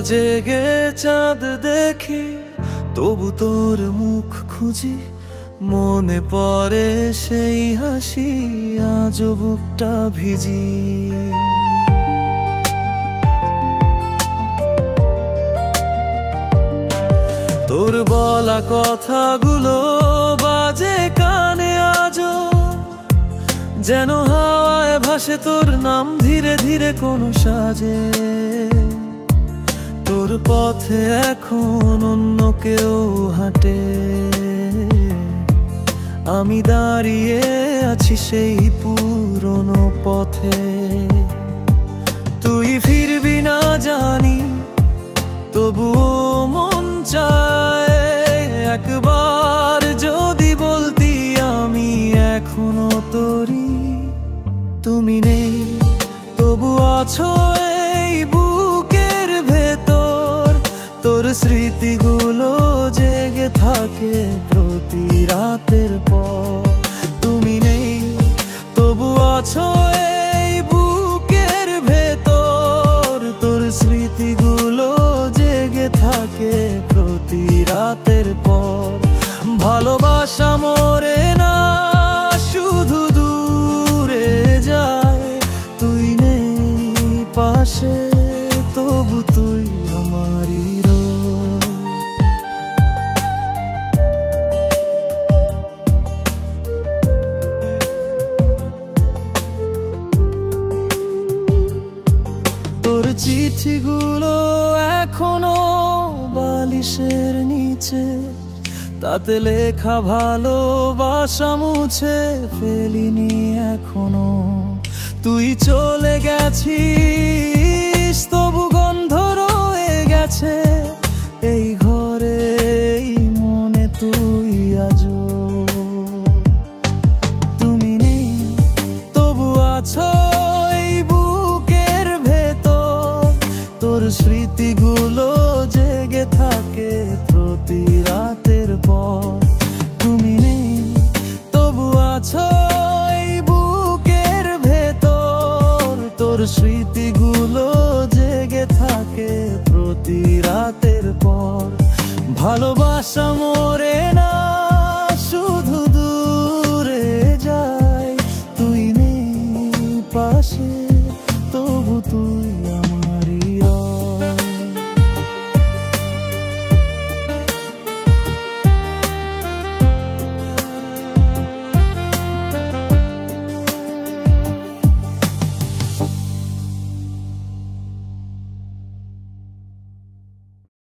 জেগে চাঁদ দেখি, তবু তোর মুখ খুঁজি, মনে পড়ে সেই হাসি, আজও বুকটা ভিজি। তোর বলা কথাগুলো বাজে কানে আজও, যেন হাওয়ায় ভাসে তোর নাম ধীরে ধীরে কোনো সাজে। তোর পথে এখন অন্য কেউ হাঁটে, আমি দাঁড়িয়ে আছি সেই পুরনো পথে। তুই ফিরবি না জানি, তবুও মন চায় একবার যদি বলতি আমি এখনো তোরই। তুমি নেই তবু আছো এই বুকের ভেতর, তোর স্মৃতিগুলো জেগে থাকে প্রতি রাতের পর। তুমি নেই তবু আছো এই বুকের ভেতর, তোর স্মৃতিগুলো জেগে থাকে প্রতি রাতের পর। ভালোবাসা মরে না, শুধু দূরে যায়। তুই নেই পাশে, তবু তুই আমারই রোজ। তোর চিঠিগুলো এখনো বালিশের নিচে, তাতে লেখা ভালোবাসা মুছে ফেলিনি এখনো। তুই চলে গেছিস তবু গন্ধ রয়ে গেছে এই ঘরে, এই মনে তুই আজও। তুমি নেই তবু আছো এই বুকের ভেতর, তোর স্মৃতিগুলো জেগে থাকে প্রতি রাতের পর। তুমি নেই তবু আছো এই বুকের ভেতর, তোর স্মৃতিগুলো জেগে থাকে প্রতি রাতের পর। ভালোবাসা মরে না, শুধু দূরে যায়। তুই নেই পাশে।